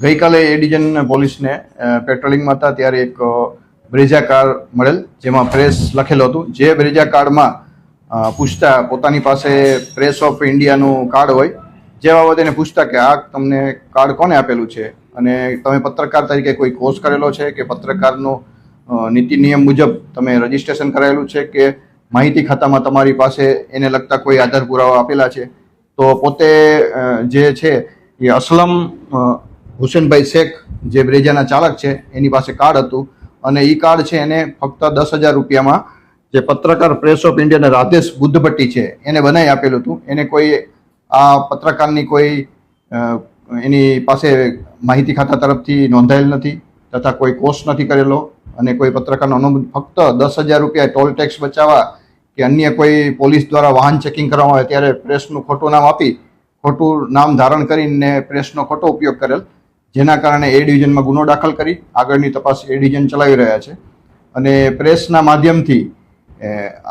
ગઈકાલે એ ડિવિઝન પોલીસને પેટ્રોલિંગમાં હતા ત્યારે એક બ્રેઝા કાર મળેલ, જેમાં પ્રેસ લખેલું હતું. જે બ્રેઝા કાર્ડમાં પૂછતા પોતાની પાસે પ્રેસ ઓફ ઇન્ડિયાનું કાર્ડ હોય, જે બાબતે એને પૂછતા કે આ તમને કાર્ડ કોને આપેલું છે અને તમે પત્રકાર તરીકે કોઈ કોર્સ કરેલો છે કે પત્રકારનો નીતિ નિયમ મુજબ તમે રજીસ્ટ્રેશન કરાયેલું છે કે માહિતી ખાતામાં તમારી પાસે એને લગતા કોઈ આધાર પુરાવા આપેલા છે. તો પોતે જે છે એ અસલમ હુસેનભાઈ શેખ, જે બ્રેઝાના ચાલક છે, એની પાસે કાર્ડ હતું અને એ કાર્ડ છે એને ફક્ત 10,000 રૂપિયામાં જે પત્રકાર પ્રેસ ઓફ ઇન્ડિયાના રાધેશ બુદ્ધભટ્ટી છે એને બનાવી આપેલું હતું. એને કોઈ આ પત્રકારની કોઈ એની પાસે માહિતી ખાતા તરફથી નોંધાયેલ નથી તથા કોઈ કોર્સ નથી કરેલો અને કોઈ પત્રકારનો અનુબંધ, ફક્ત 10,000 રૂપિયા ટોલ ટેક્સ બચાવવા કે અન્ય કોઈ પોલીસ દ્વારા વાહન ચેકિંગ કરવામાં આવે ત્યારે પ્રેસનું ખોટું નામ આપી, ખોટું નામ ધારણ કરીને પ્રેસનો ખોટો ઉપયોગ કરેલ, જેના કારણે એ ડિવિઝનમાં ગુનો દાખલ કરી આગળની તપાસ એ ડિવિઝન ચલાવી રહ્યા છે. અને પ્રેસના માધ્યમથી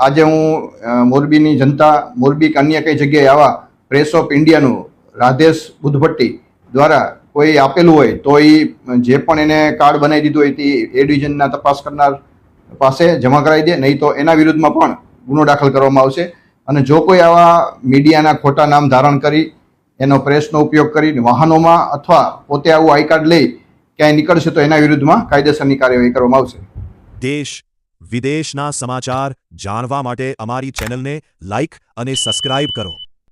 આજે હું મોરબીની જનતા, મોરબી કે અન્ય કઈ જગ્યાએ આવા પ્રેસ ઓફ ઇન્ડિયાનું રાધેશ બુદ્ધભટ્ટી દ્વારા કોઈ આપેલું હોય તો એ જે પણ એને કાર્ડ બનાવી દીધું હોય તે એ ડિવિઝનના તપાસ કરનાર પાસે જમા કરાવી દે, નહીં તો એના વિરુદ્ધમાં પણ ગુનો દાખલ કરવામાં આવશે. અને જો કોઈ આવા મીડિયાના ખોટા નામ ધારણ કરી એનો પ્રેસનો ઉપયોગ કરીને વાહનોમાં અથવા પોતે આવું આઈ કાર્ડ લઈ ક્યાંય નીકળશે તો એના વિરુદ્ધમાં કાયદેસરની કાર્યવાહી કરવામાં આવશે. દેશ વિદેશના સમાચાર જાણવા માટે અમારી ચેનલને લાઇક અને સબસ્ક્રાઇબ કરો.